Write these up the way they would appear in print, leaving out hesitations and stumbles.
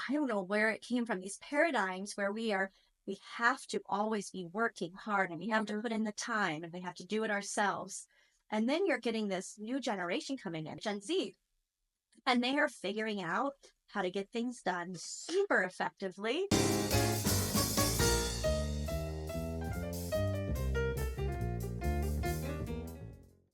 I don't know where it came from, these paradigms where we have to always be working hard and we have to put in the time and we have to do it ourselves. And then you're getting this new generation coming in, Gen Z, and they are figuring out how to get things done super effectively.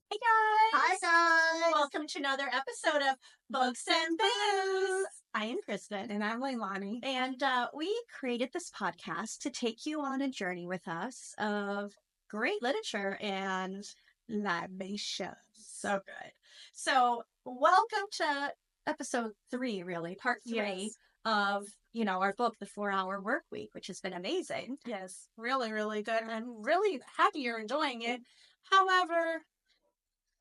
Hey guys! Hi guys! Welcome to another episode of Books and Booze. I am Kristen. And I'm Leilani. And we created this podcast to take you on a journey with us of great literature and libation. So good. So welcome to episode 3, really, part 3 of, our book, The 4-Hour Workweek, which has been amazing. Yes, really, really good. And I'm really happy you're enjoying it. However,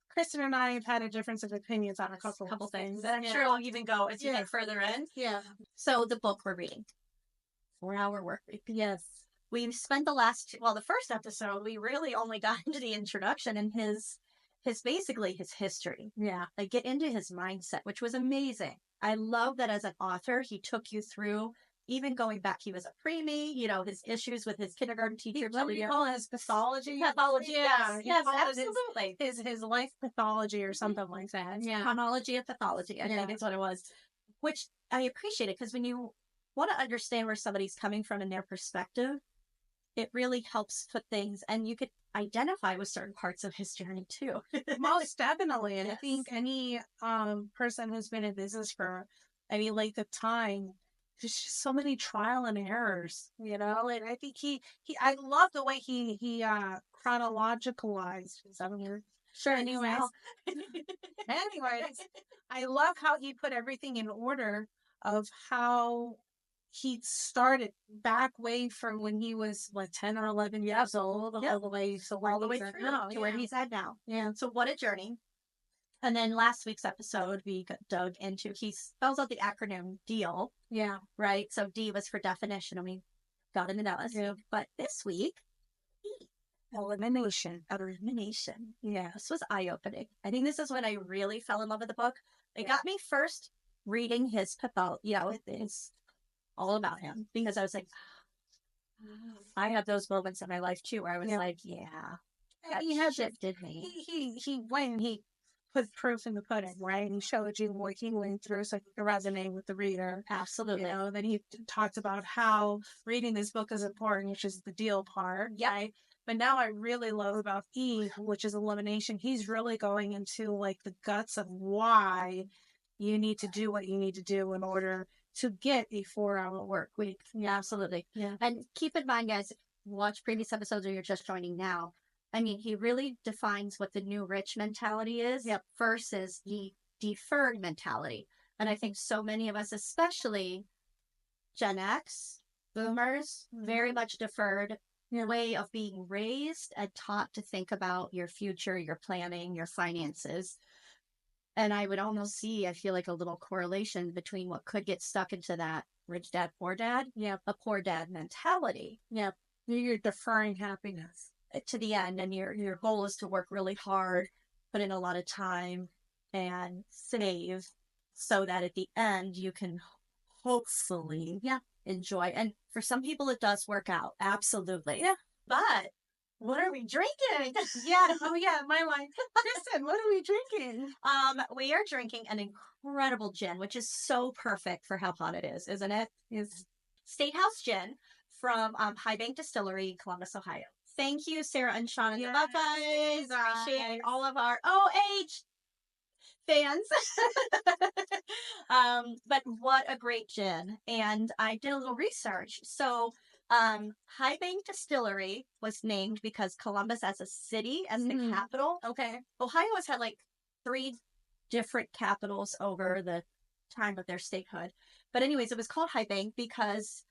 Kristen and I have had a difference of opinions on a couple things. And I'm sure we'll even go as you get further in. Yeah. So the book we're reading, 4-Hour Workweek. Yes. We've spent the first episode, we really only got into the introduction and his basically his history. Yeah. Like get into his mindset, which was amazing. I love that as an author, he took you through, even going back, he was a preemie, his issues with his kindergarten teacher. What do you call it? His pathology? Pathology, yeah. Yes, absolutely. His life pathology or something like that. Yeah. Chronology of pathology, I think is what it was. Which I appreciate it, because when you want to understand where somebody's coming from in their perspective, it really helps put things, and you could identify with certain parts of his journey too. Most definitely. And I think any person who's been in business for any length of time, there's just so many trial and errors, and I think I love the way he chronologicalized. Is that a word? Sure. Anyways, I love how he put everything in order of how he started back way from when he was 10 or 11 years old, all the way through to where he's at now. Yeah. So what a journey. And then last week's episode, we dug into, he spells out the acronym DEAL. Yeah. Right? So D was for definition, and we got into that last week. But this week, Elimination. Elimination. Yeah. This was eye-opening. I think this is when I really fell in love with the book. It got me first reading his pathology. It's all about him, because I was like, I have those moments in my life too where I was like, that shifted me. He put proof in the pudding, right? He showed you what he went through so you could resonate with the reader. Absolutely. Then he talked about how reading this book is important, which is the deal part. Yeah. Right? But now I really love about E, which is elimination. He's really going into the guts of why you need to do what you need to do in order to get a 4-hour work week. Yeah, absolutely. Yeah. And keep in mind, guys, watch previous episodes or you're just joining now. I mean, he really defines what the new rich mentality is versus the deferred mentality. And I think so many of us, especially Gen X, boomers, very much deferred way of being raised and taught to think about your future, your planning, your finances. And I would almost see, I feel like, a little correlation between what could get stuck into that rich dad, poor dad, a poor dad mentality. Yeah. You're deferring happiness to the end, and your goal is to work really hard, put in a lot of time, and save so that at the end you can hopefully enjoy. And for some people it does work out, absolutely. Yeah. But what are we drinking? My line. Kristen, what are we drinking? We are drinking an incredible gin, which is so perfect for how hot it is, isn't it? It's State House Gin from High Bank Distillery in Columbus, Ohio. Thank you, Sarah and Sean and the Buckeyes. Appreciate all of our OH fans. But what a great gin. And I did a little research. So High Bank Distillery was named because Columbus as a city, as the capital. Okay. Ohio has had 3 different capitals over the time of their statehood. But anyways, it was called High Bank because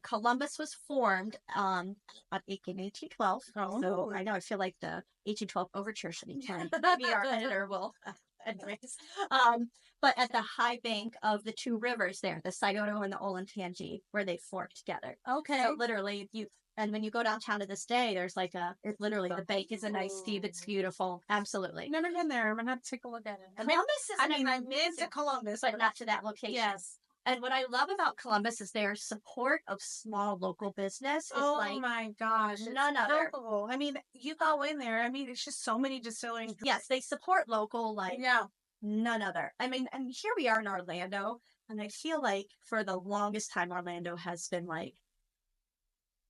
Columbus was formed in 1812. Oh. So I know, I feel like the 1812 overture should be playing. Maybe our editor will. Anyways, but at the high bank of the 2 rivers there, the Scioto and the Olentangy, where they fork together. Okay. So literally, and when you go downtown to this day, there's the bank is a nice steep. It's beautiful. Absolutely. Never been there. I'm going to have to take a look at it. Columbus is I've been to Columbus, but not to that location. Yes. And what I love about Columbus is their support of small local business is Oh my gosh. none other. Palpable. I mean, you go in there. I mean, it's just so many distilleries. Yes, they support local like Yeah. none other. I mean, and here we are in Orlando, and I feel like for the longest time, Orlando has been like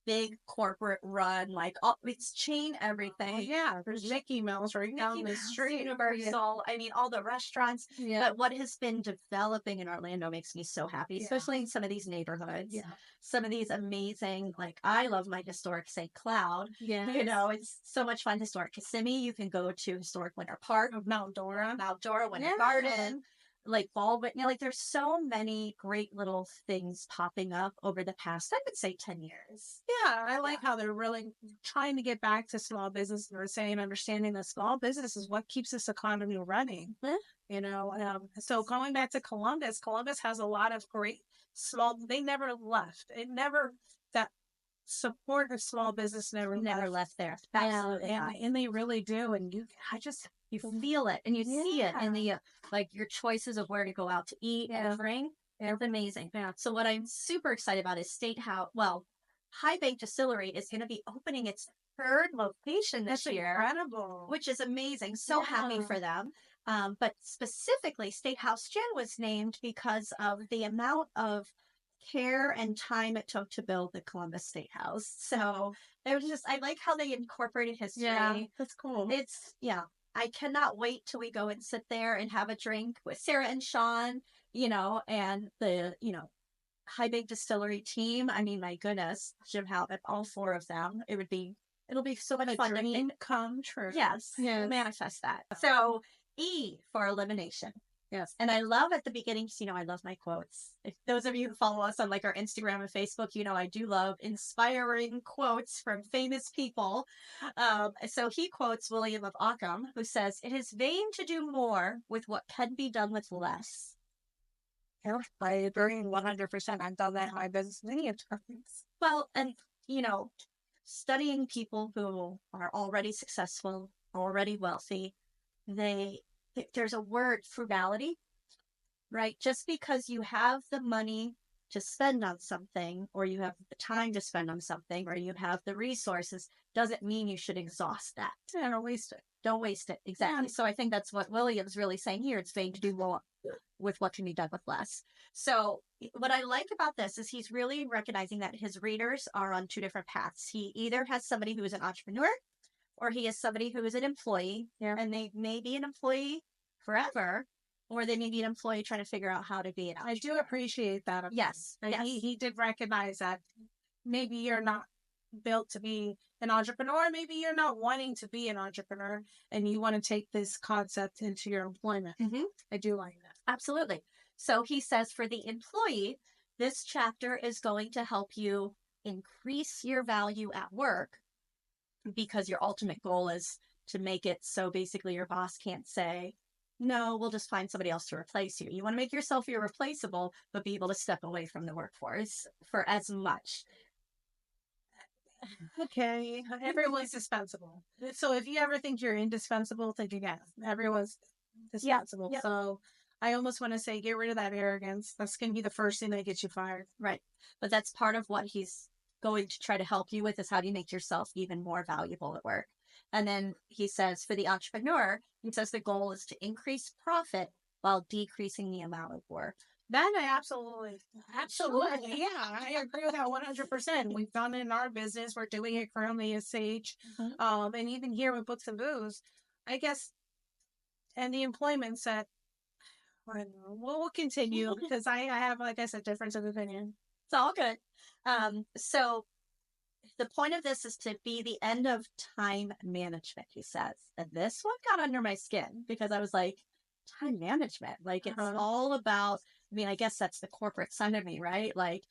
big corporate run, like it's chain everything. Yeah, there's Mickey Mouse right down the street. Universal. I mean, all the restaurants. Yeah. But what has been developing in Orlando makes me so happy, especially in some of these neighborhoods. Yeah. Some of these amazing, like I love my historic St. Cloud. Yeah. You know, it's so much fun. Historic Kissimmee. You can go to historic Winter Park, Mount Dora, Winter Garden, like Baldwin. You know, like there's so many great little things popping up over the past, I would say, 10 years. Yeah, I like how they're really trying to get back to small business. They're saying, understanding that small business is what keeps this economy running. You know, so going back to Columbus, Columbus has a lot of great small. They never left. It never that support of small business never left there. Absolutely, and they really do. And you feel it and you see it in the like your choices of where to go out to eat and drink. It's amazing. Yeah. So what I'm super excited about is High Bank Distillery is going to be opening its third location this year. Incredible. Which is amazing. So happy for them. But specifically, Steakhouse Gin was named because of the amount of care and time it took to build the Columbus Steakhouse. So it was just, I like how they incorporated history. Yeah, that's cool. I cannot wait till we go and sit there and have a drink with Sarah and Sean, you know, and the, you know, High Bank Distillery team. I mean, my goodness, Jim Halpert, all four of them. It'll be so much fun to meet. Come true. Yes. Manifest that. So E for elimination. Yes. And I love at the beginning, you know, I love my quotes. If those of you who follow us on like our Instagram and Facebook, you know, I do love inspiring quotes from famous people. So he quotes William of Occam, who says, "It is vain to do more with what can be done with less." I agree 100%. I've done that in my business many times. Well, and, you know, studying people who are already successful, already wealthy, there's a word, frugality, right? Just because you have the money to spend on something, or you have the time to spend on something, or you have the resources, doesn't mean you should exhaust that. Yeah, don't waste it. Don't waste it. Exactly. So I think that's what William's really saying here. It's vain to do more with what can be done with less. So what I like about this is he's really recognizing that his readers are on two different paths. He either has somebody who is an entrepreneur, or he is somebody who is an employee, and they may be an employee forever, or they may be an employee trying to figure out how to be an entrepreneur. I do appreciate that. Yes. He did recognize that maybe you're not built to be an entrepreneur. Maybe you're not wanting to be an entrepreneur and you want to take this concept into your employment. Mm-hmm. I do like that. Absolutely. So he says for the employee, this chapter is going to help you increase your value at work, because your ultimate goal is to make it so basically your boss can't say, no, we'll just find somebody else to replace you. You want to make yourself irreplaceable, but be able to step away from the workforce for as much. Okay. Everyone's dispensable. So if you ever think you're indispensable, think again. Everyone's dispensable. Yep. So I almost want to say, get rid of that arrogance. That's going to be the first thing that gets you fired. Right. But that's part of what he's going to try to help you with, is how do you make yourself even more valuable at work. And then he says for the entrepreneur, he says the goal is to increase profit while decreasing the amount of work. That I absolutely. Yeah, I agree with that 100%. We've done it in our business. We're doing it currently as Sage. Mm-hmm. And even here with Books and Booze, I guess, and the employment set, we'll continue because I have, like I said, difference of opinion. It's all good. So the point of this is to be the end of time management, he says. And this one got under my skin because I was like, time management, like it's all about, I mean, I guess that's the corporate side of me, right? Like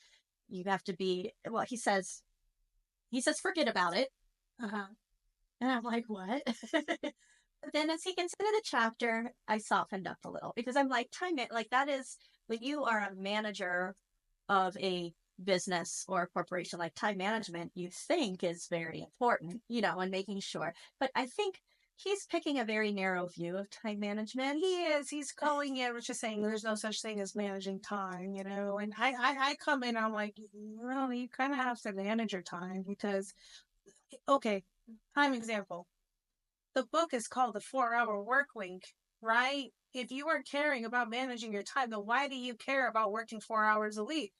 you have to be, well, he says, forget about it. And I'm like, what? But then as he gets into the chapter, I softened up a little because I'm like, that is when you are a manager of a business or a corporation, like time management, you think is very important, you know, and making sure. But I think he's picking a very narrow view of time management. He is. He's calling it, which is saying there's no such thing as managing time, you know. And I come in, I'm like, well, you kind of have to manage your time because, okay, prime example. The book is called The 4-Hour Workweek, right? If you weren't caring about managing your time, then why do you care about working 4 hours a week?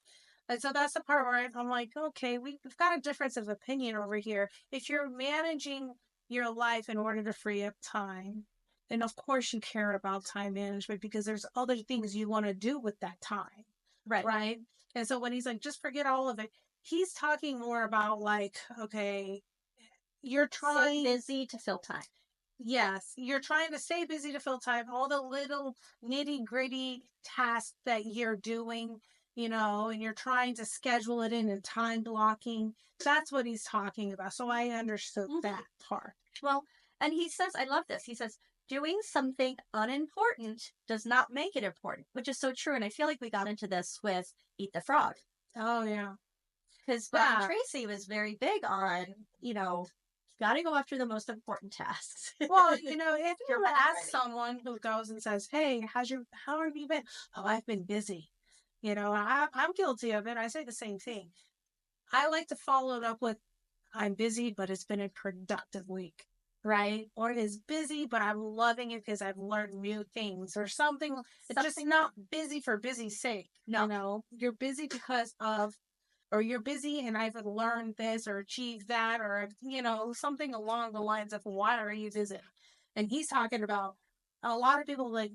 And so that's the part where I'm like, okay, we've got a difference of opinion over here. If you're managing your life in order to free up time, then of course you care about time management because there's other things you want to do with that time. Right. Right. And so when he's like, just forget all of it, he's talking more about like, okay, you're trying busy to fill time. Yes, you're trying to stay busy to fill time. All the little nitty gritty tasks that you're doing, you know, and you're trying to schedule it in and time blocking. That's what he's talking about. So I understood that part. Well, and he says, I love this. He says, doing something unimportant does not make it important, which is so true. And I feel like we got into this with Eat the Frog. Oh, yeah. Because Brian Tracy was very big on, you know, got to go after the most important tasks. Well, you know, if you ask someone who goes and says, hey, how have you been? Oh, I've been busy. You know, I'm guilty of it. I say the same thing. I like to follow it up with, I'm busy, but it's been a productive week, right? Or it is busy, but I'm loving it because I've learned new things or something. It's just not busy for busy's sake. No. You know, you're busy because of, or you're busy and I've learned this or achieved that or, you know, something along the lines of why are you busy? And he's talking about a lot of people like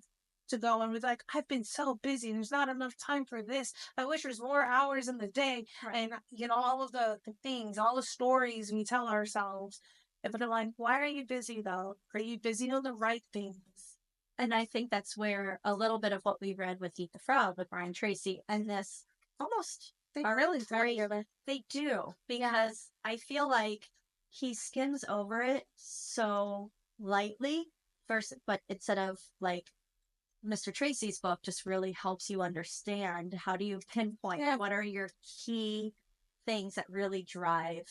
to go and be like, I've been so busy. There's not enough time for this. I wish there's more hours in the day. Right. And, you know, all of the things, all the stories we tell ourselves. But they're like, why are you busy though? Are you busy on the right things? And I think that's where a little bit of what we read with Eat the Frog with Brian Tracy and this almost... They are really very other. They do, because I feel like he skims over it so lightly versus, but instead of like Mr. Tracy's book just really helps you understand how do you pinpoint what are your key things that really drive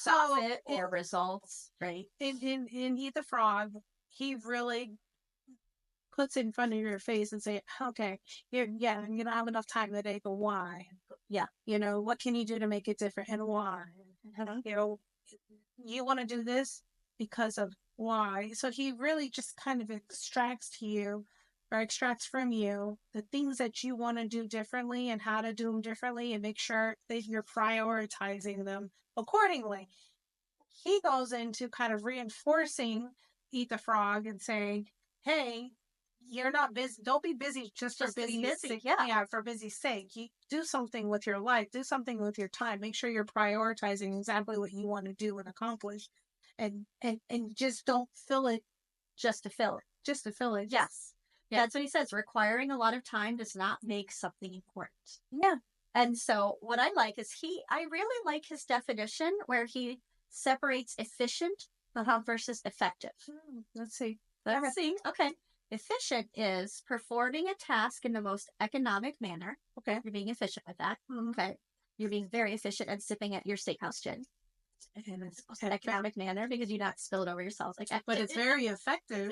profit or results, right? In Eat the Frog, he really puts it in front of your face and say, okay, you don't have enough time today, but why? Yeah. You know, what can you do to make it different and why? You know, you want to do this because of why. So he really just kind of extracts from you the things that you want to do differently and how to do them differently and make sure that you're prioritizing them accordingly. He goes into kind of reinforcing Eat the Frog and saying, hey, you're not busy. Don't be busy just for busy sake. Yeah, for busy sake. You do something with your life. Do something with your time. Make sure you're prioritizing exactly what you want to do and accomplish, and just don't fill it just to fill it. Just to fill it. Yes, that's what he says. Requiring a lot of time does not make something important. Yeah, and so what I like is I really like his definition where he separates efficient versus effective. Let's see. Okay. Efficient is performing a task in the most economic manner. Okay. You're being efficient with that. Okay. You're being very efficient at sipping at your steakhouse gin. And it's an economic manner because you not spill it over yourself. But it's very effective.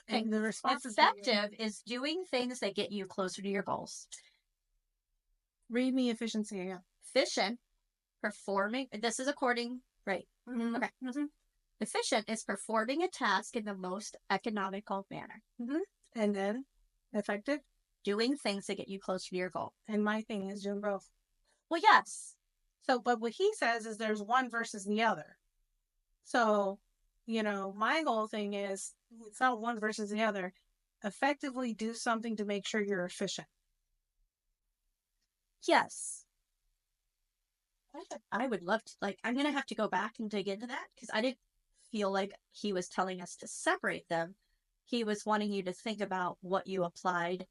And the response effective is doing things that get you closer to your goals. Read me efficiency. Yeah. Efficient, performing. This is according, right? Mm-hmm. Okay. Mm-hmm. Efficient is performing a task in the most economical manner. Mm-hmm. And then effective? Doing things that get you closer to your goal. And my thing is doing both. Well, yes. So, but what he says is there's one versus the other. So, you know, my whole thing is it's not one versus the other. Effectively do something to make sure you're efficient. Yes. I would love to, I'm going to have to go back and dig into that because I didn't feel like he was telling us to separate them. He was wanting you to think about what you applied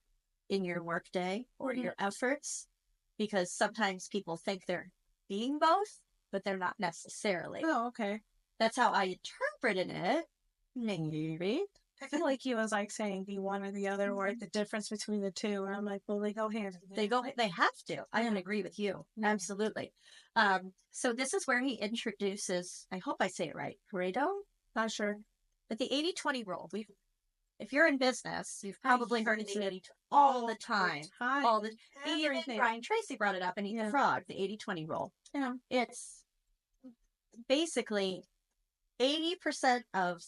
in your workday or your efforts, because sometimes people think they're being both, but they're not necessarily. Oh, okay. That's how I interpreted it. Maybe. I feel like he was saying be one or the other, or the difference between the two. And I'm like, well, they go hand in hand. They have to. I don't agree with you. Absolutely. So this is where he introduces, I hope I say it right, Pareto? Not sure. But the 80-20 rule, if you're in business, you've probably heard the 80 all the time. All the even Brian Tracy brought it up in Eat the Frog, the 80-20 rule. Yeah. It's basically 80% of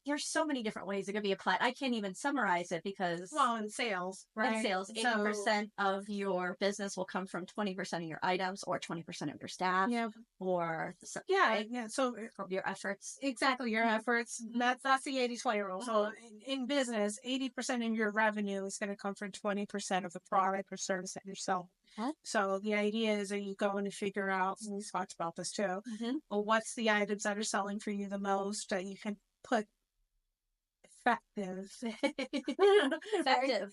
there's so many different ways it could be applied. I can't even summarize it because in sales, right? In sales, 80% of your business will come from 20% of your items or 20% of your staff. Yeah. Or So from your efforts. Exactly, your efforts. That's the 80-20 rule. So in business, 80% of your revenue is going to come from 20% of the product or service that you sell. So the idea is that you go in and figure out, and we talked about this too, well, what's the items that are selling for you the most that you can put effective.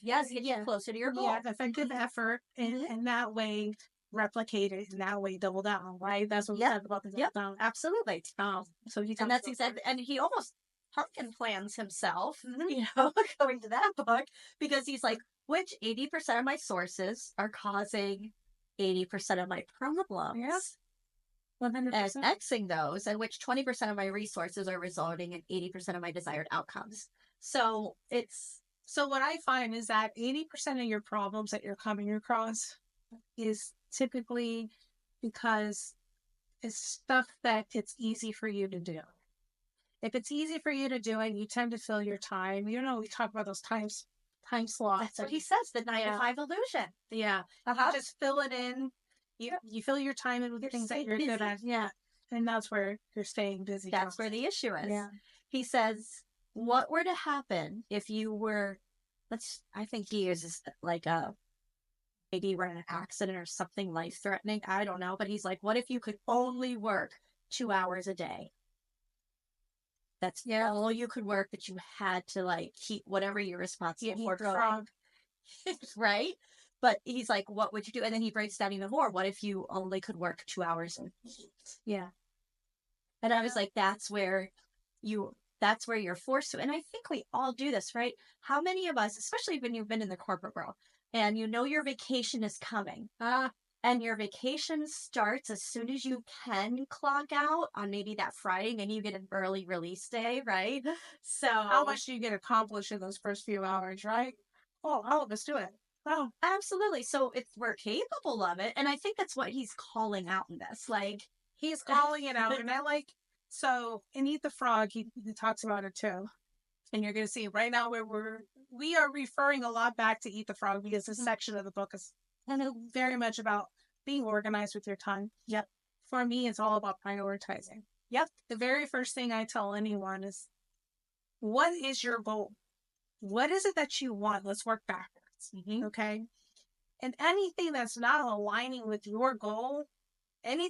Yes, get you closer to your goal. Yeah, effective effort, and that way replicate it, and that way double down, right? That's what we said about the double down. Absolutely. So and that's exactly, and he almost pumpkin plans himself, going to that book, because he's like, which 80% of my sources are causing 80% of my problems? Yeah. 100%. And Xing those, and which 20% of my resources are resulting in 80% of my desired outcomes. So what I find is that 80% of your problems that you're coming across is typically because it's stuff that it's easy for you to do. If it's easy for you to do it, you tend to fill your time. We talk about those time slots. That's what he says, the 9 to 5 illusion. Yeah. You just fill it in. You fill your time in with things that you're good at. Yeah. And that's where you're staying busy. That's where the issue is. Yeah. He says, what were to happen if you were, I think he uses like maybe you were in an accident or something life-threatening. I don't know. But he's like, what if you could only work 2 hours a day? That's all you could work, but you had to keep whatever you're responsible for going. Right? But he's like, what would you do? And then he breaks down even more. What if you only could work 2 hours a week? Yeah. And I was like, that's where you're forced to. And I think we all do this, right? How many of us, especially when you've been in the corporate world and your vacation is coming, and your vacation starts as soon as you can clock out on maybe that Friday, and you get an early release day, right? So how much do you get accomplished in those first few hours, right? Oh, all of us do it. Oh, absolutely. So we're capable of it. And I think that's what he's calling out in this. He's calling it out. And so in Eat the Frog, he talks about it too. And you're going to see right now where we are referring a lot back to Eat the Frog, because this section of the book is very much about being organized with your time. Yep. For me, it's all about prioritizing. Yep. The very first thing I tell anyone is, what is your goal? What is it that you want? Let's work backwards. Okay. And anything that's not aligning with your goal, any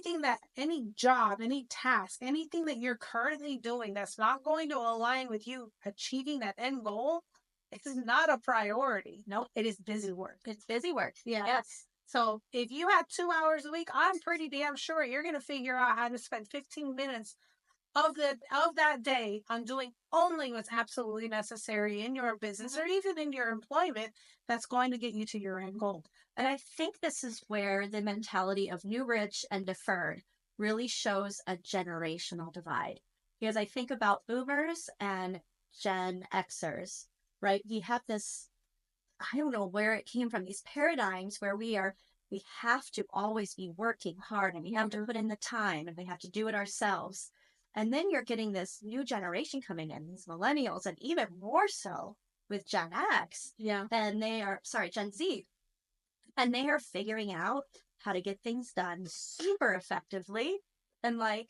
job, any task, anything that you're currently doing that's not going to align with you achieving that end goal, it is not a priority. Nope. It is busy work. It's busy work. Yeah. Yes. So if you had 2 hours a week, I'm pretty damn sure you're going to figure out how to spend 15 minutes of that day on doing only what's absolutely necessary in your business or even in your employment that's going to get you to your end goal. And I think this is where the mentality of new rich and deferred really shows a generational divide. Because I think about boomers and Gen Xers, right? We have this, I don't know where it came from, these paradigms where we have to always be working hard, and we have to put in the time, and we have to do it ourselves. And then you're getting this new generation coming in, these millennials, and even more so with Gen X. Yeah. And Gen Z. And they are figuring out how to get things done super effectively. And I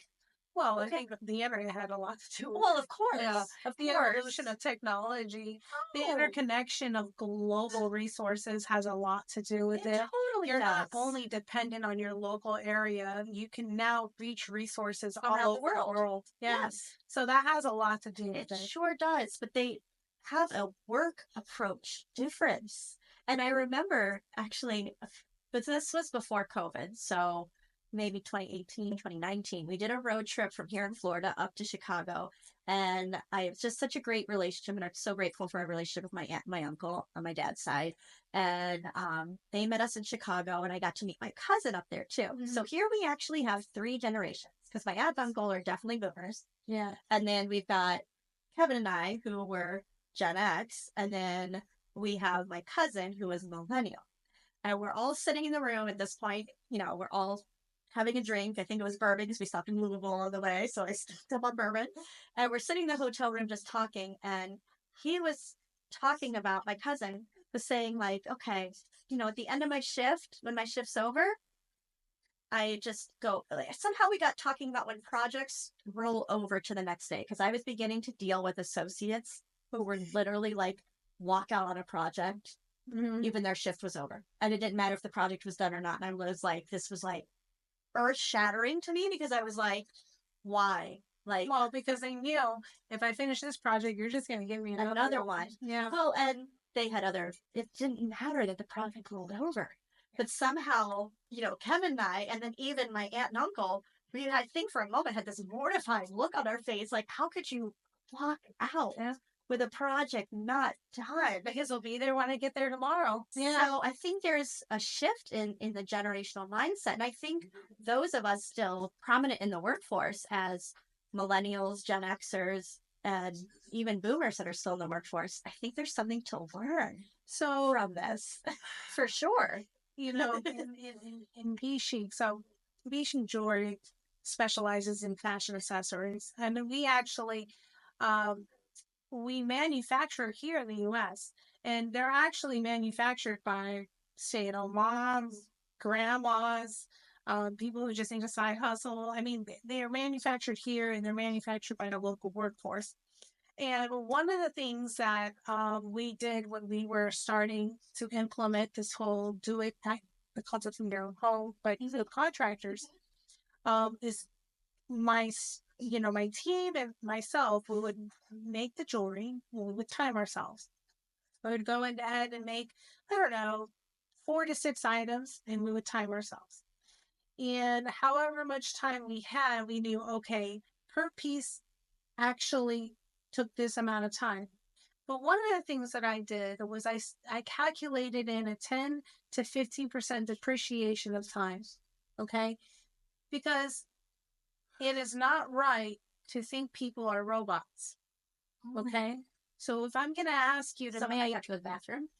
think the internet had a lot to do with it. Well, of course. Yeah. The evolution of technology, the interconnection of global resources has a lot to do with it. Totally You're not only dependent on your local area, you can now reach resources all over the world. Yes. So that has a lot to do with it. It sure does. But they have a work approach difference. And I remember actually, but this was before COVID, so maybe 2018, 2019, we did a road trip from here in Florida up to Chicago. And I have just such a great relationship, and I'm so grateful for a relationship with my uncle on my dad's side. And they met us in Chicago, and I got to meet my cousin up there too. Mm-hmm. So here we actually have 3 generations, because my aunt and uncle are definitely boomers. Yeah. And then we've got Kevin and I, who were Gen X, and then we have my cousin who is millennial. And we're all sitting in the room at this point. We're all having a drink. I think it was bourbon because we stopped in Louisville on the way. So I stopped up on bourbon. And we're sitting in the hotel room just talking. And he was talking about, my cousin was saying, like, okay, at the end of my shift, when my shift's over, I just go, like, somehow we got talking about when projects roll over to the next day. Because I was beginning to deal with associates who were literally like, walk out on a project, even their shift was over. And it didn't matter if the project was done or not. And I was like, this was like earth shattering to me because I was like, why? Like, well, because they knew if I finish this project, you're just going to give me another one. Yeah. Well, and they had it didn't matter that the project rolled over. But somehow, Kevin and I, and then even my aunt and uncle, we, I think for a moment, had this mortified look on our face. Like, how could you walk out with a project not done? Because we'll be there when I get there tomorrow. Yeah. So I think there's a shift in the generational mindset. And I think those of us still prominent in the workforce as millennials, Gen Xers, and even boomers that are still in the workforce, I think there's something to learn from this, for sure. In B-Chic, so B-Chic Jewelry specializes in fashion accessories, and we actually we manufacture here in the U.S., and they're actually manufactured by stay-at-home moms, grandmas, people who just need a side hustle. I mean, they are manufactured here, and they're manufactured by the local workforce. And one of the things that we did when we were starting to implement this whole the concept from their own home, but even contractors, is my team and myself, we would make the jewelry, we would time ourselves. We would go ahead and make, 4 to 6 items, and we would time ourselves. And however much time we had, we knew, okay, per piece actually took this amount of time. But one of the things that I did was I calculated in a 10 to 15% depreciation of time. Okay? Because it is not right to think people are robots. Okay? So if I'm going to ask you to... Somebody have to go to the bathroom.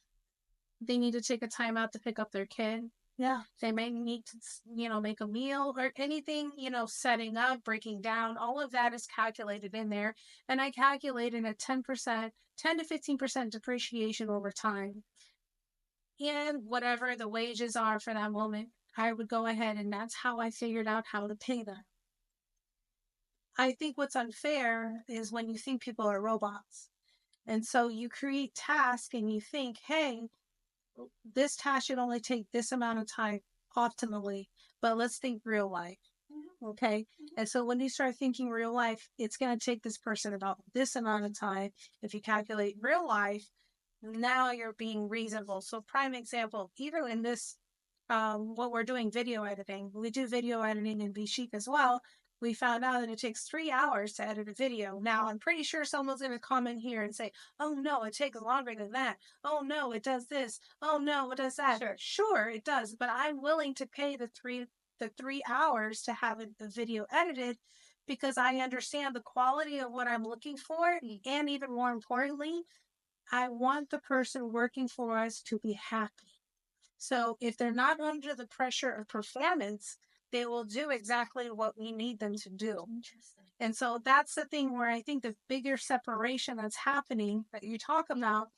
They need to take a time out to pick up their kid. Yeah. They may need to, make a meal or anything, setting up, breaking down. All of that is calculated in there. And I calculated a 10 to 15% depreciation over time. And whatever the wages are for that moment, I would go ahead, and that's how I figured out how to pay them. I think what's unfair is when you think people are robots. And so you create tasks and you think, hey, this task should only take this amount of time optimally, but let's think real life. Okay. And so when you start thinking real life, it's going to take this person about this amount of time. If you calculate real life, now you're being reasonable. So prime example, even in this, what we're doing, video editing, we do video editing in B-Chic as well. We found out that it takes 3 hours to edit a video. Now, I'm pretty sure someone's going to comment here and say, oh, no, it takes longer than that. Oh, no, it does this. Oh, no, it does that. Sure, it does. But I'm willing to pay the 3 hours to have the video edited because I understand the quality of what I'm looking for. And even more importantly, I want the person working for us to be happy. So if they're not under the pressure of performance, they will do exactly what we need them to do. Interesting. And so that's the thing where I think the bigger separation that's happening that you talk about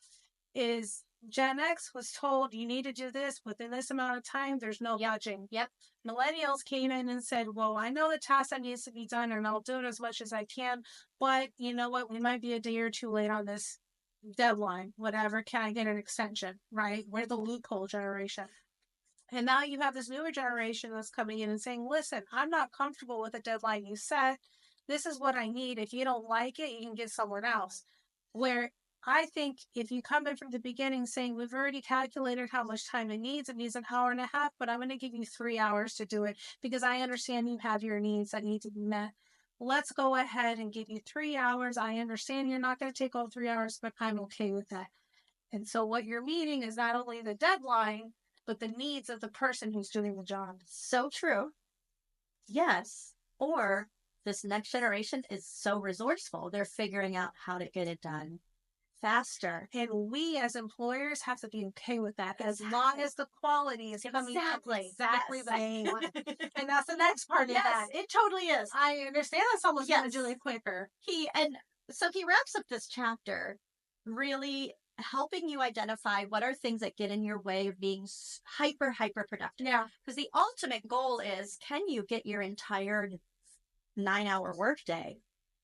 is Gen X was told you need to do this within this amount of time. There's no budging. Yep. Millennials came in and said, well, I know the task that needs to be done and I'll do it as much as I can. But you know what? We might be a day or two late on this deadline. Whatever. Can I get an extension? Right? We're the loophole generation. And now you have this newer generation that's coming in and saying, listen, I'm not comfortable with the deadline you set. This is what I need. If you don't like it, you can get someone else. Where I think if you come in from the beginning saying, we've already calculated how much time it needs an hour and a half, but I'm going to give you 3 hours to do it because I understand you have your needs that need to be met. Let's go ahead and give you 3 hours. I understand you're not going to take all 3 hours, but I'm okay with that. And so what you're meeting is not only the deadline, but the needs of the person who's doing the job. So true. Yes. Or this next generation is so resourceful. They're figuring out how to get it done faster. And we as employers have to be okay with that as long as the quality is coming exactly Yes. the same way. And that's the next part of that. It totally is. I understand that someone's going to do it quicker. So he wraps up this chapter really helping you identify what are things that get in your way of being hyper productive. Yeah. Because the ultimate goal is, can you get your entire 9-hour workday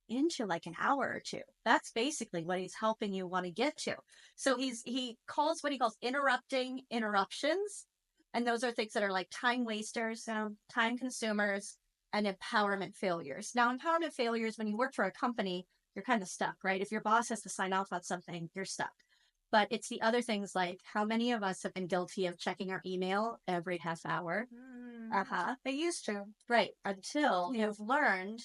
into like an hour or two? That's basically what he's helping you want to get to. So he calls what he calls interrupting interruptions. And those are things that are like time wasters, time consumers, and empowerment failures. Now, empowerment failures, when you work for a company, you're kind of stuck, right? If your boss has to sign off on something, you're stuck. But it's the other things like, how many of us have been guilty of checking our email every half hour? They used to. Right. Until you've learned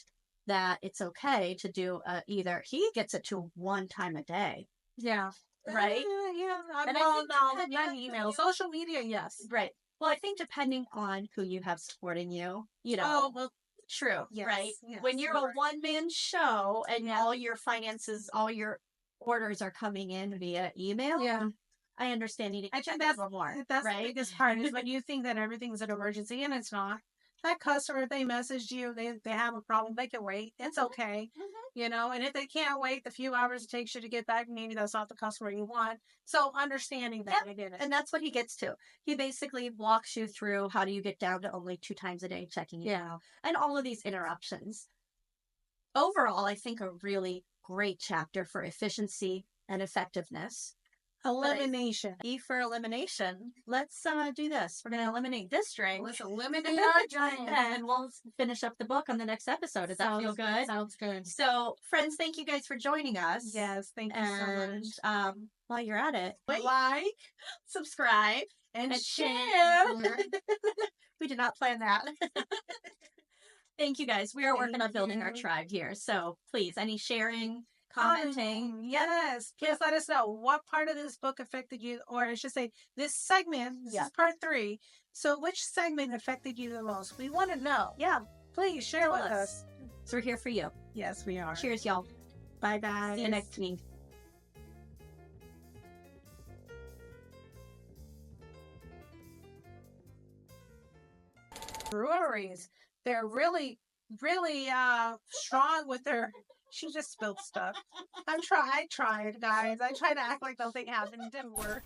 that it's okay to do either he gets it to one time a day. Yeah. Right? Yeah. And not email. Social media, yes. Right. Well, I think depending on who you have supporting you, Oh, well, true. yes, Right? Yes, when you're a one-man show and all your finances, all your orders are coming in via email. Yeah. I understand needing to check that's a little more. That's right? the biggest part is when you think that everything's an emergency and it's not. That customer, if they messaged you, they have a problem, they can wait. It's okay. And if they can't wait the few hours it takes you to get back, maybe that's not the customer you want. So understanding that. And that's what he gets to. He basically walks you through how do you get down to only 2 times a day checking email and all of these interruptions. Overall, I think a really great chapter for efficiency and effectiveness. Elimination. E for elimination. Let's do this. We're going to eliminate this drink. Let's eliminate our drink. And we'll finish up the book on the next episode. Does that feel good? Sounds good. So, friends, thank you guys for joining us. Yes, thank you so much. While you're at it, like, subscribe, and share. We did not plan that. Thank you, guys. We are working on building our tribe here. So, please, any sharing, commenting. Yes. Please let us know what part of this book affected you, or I should say this segment. This is part 3. So which segment affected you the most? We want to know. Yeah. Please share with us. So we're here for you. Yes, we are. Cheers, y'all. Bye-bye. See you next week. Breweries. They're really strong with their... She just spilled stuff. I tried, guys. I tried to act like nothing happened. It didn't work.